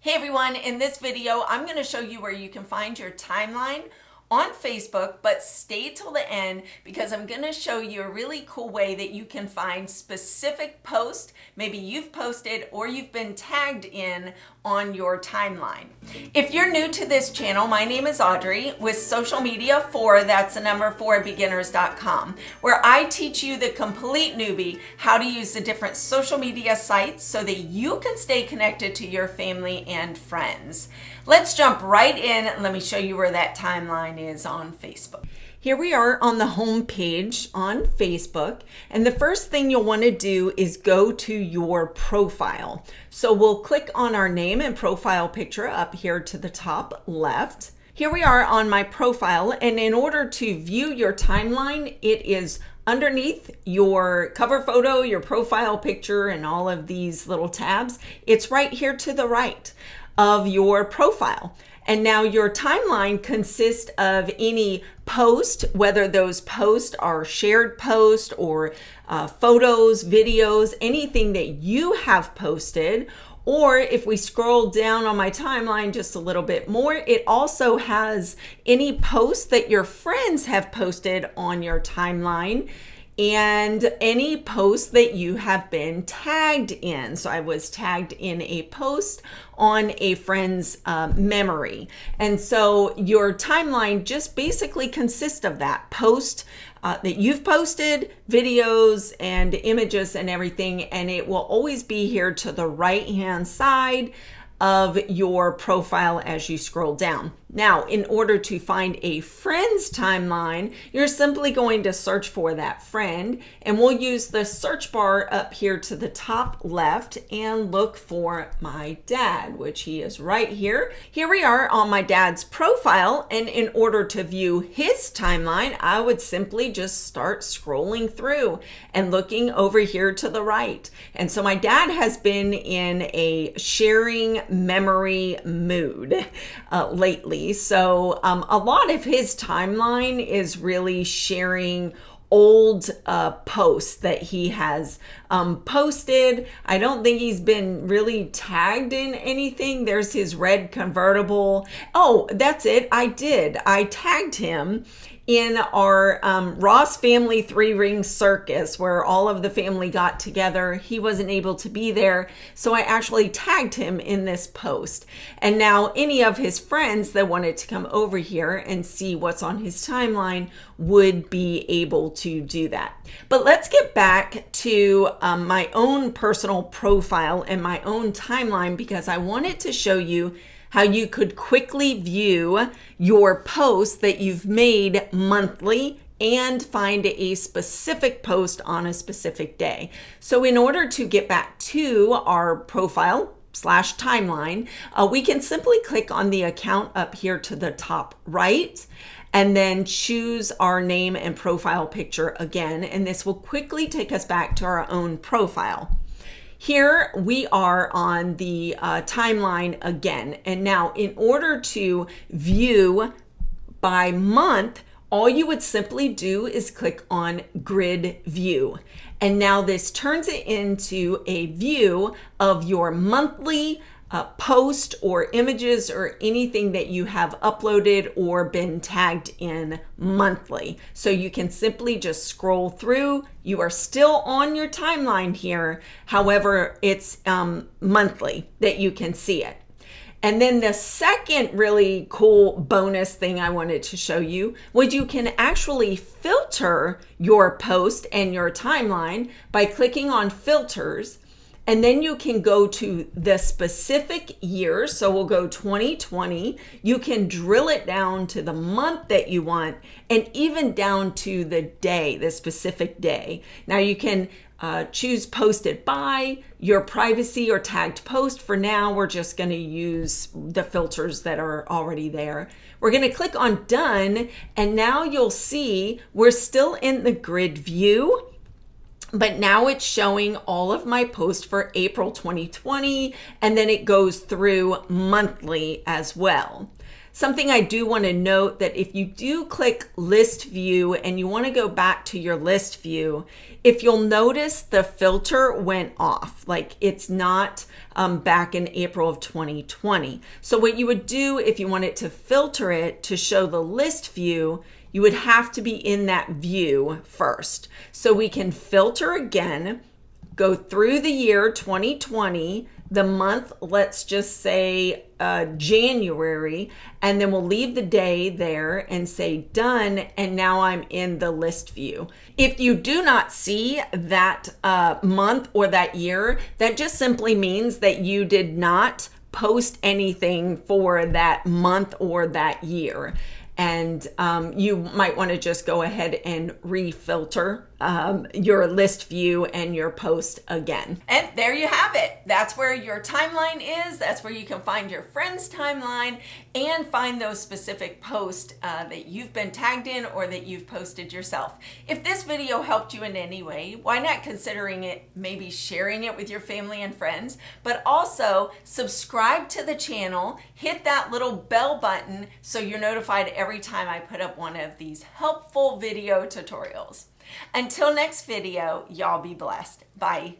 Hey everyone, in this video, I'm going to show you where you can find your timeline on Facebook, but stay till the end because I'm going to show you a really cool way that you can find specific posts maybe you've posted or you've been tagged in on your timeline. If you're new to this channel, my name is Audrey with Social Media 4, that's the number 4beginners.com, where I teach you, the complete newbie, how to use the different social media sites so that you can stay connected to your family and friends. Let's jump right in and let me show you where that timeline is on Facebook. Here we are on the home page on Facebook, and the first thing you'll want to do is go to your profile. So we'll click on our name and profile picture up here to the top left. Here we are on my profile, and in order to view your timeline, it is underneath your cover photo, your profile picture, and all of these little tabs. It's right here to the right of your profile. And now your timeline consists of any post, whether those posts are shared posts or photos, videos, anything that you have posted. Or if we scroll down on my timeline just a little bit more, it also has any posts that your friends have posted on your timeline and any posts that you have been tagged in. So I was tagged in a post on a friend's memory. And so your timeline just basically consists of that post that you've posted, videos and images and everything, and it will always be here to the right-hand side of your profile as you scroll down. Now, in order to find a friend's timeline, you're simply going to search for that friend, and we'll use the search bar up here to the top left and look for my dad, which he is right here. Here we are on my dad's profile, and in order to view his timeline, I would simply just start scrolling through and looking over here to the right. And so my dad has been in a sharing memory mood lately. So a lot of his timeline is really sharing old posts that he has posted. I don't think he's been really tagged in anything. There's his red convertible. Oh, that's it. I tagged him in our Ross Family 3-Ring Circus, where all of the family got together. He wasn't able to be there, so I actually tagged him in this post. And now any of his friends that wanted to come over here and see what's on his timeline would be able to do that. But let's get back to my own personal profile and my own timeline, because I wanted to show you how you could quickly view your posts that you've made monthly and find a specific post on a specific day. So in order to get back to our profile / timeline, we can simply click on the account up here to the top right and then choose our name and profile picture again. And this will quickly take us back to our own profile. Here we are on the timeline again. And now in order to view by month, all you would simply do is click on grid view. And now this turns it into a view of your monthly post or images or anything that you have uploaded or been tagged in monthly. So you can simply just scroll through. You are still on your timeline here. However, it's monthly that you can see it. And then the second really cool bonus thing I wanted to show you was you can actually filter your post and your timeline by clicking on filters. And then you can go to the specific year. So we'll go 2020. You can drill it down to the month that you want and even down to the day, the specific day. Now you can choose posted by, your privacy or tagged post. For now, we're just going to use the filters that are already there. We're going to click on done. And now you'll see we're still in the grid view. But now it's showing all of my posts for April 2020, and then it goes through monthly as well. Something I do want to note that if you do click list view and you want to go back to your list view, if you'll notice the filter went off, like it's not back in April of 2020. So what you would do if you wanted to filter it to show the list view, you would have to be in that view first. So we can filter again, go through the year 2020, the month, let's just say January, and then we'll leave the day there and say done, and now I'm in the list view. If you do not see that month or that year, that just simply means that you did not post anything for that month or that year. And you might want to just go ahead and refilter your list view and your post again. And there you have it. That's where your timeline is. That's where you can find your friend's timeline and find those specific posts that you've been tagged in or that you've posted yourself. If this video helped you in any way, why not considering it, maybe sharing it with your family and friends, but also subscribe to the channel, hit that little bell button so you're notified every time I put up one of these helpful video tutorials. Until next video, y'all be blessed. Bye.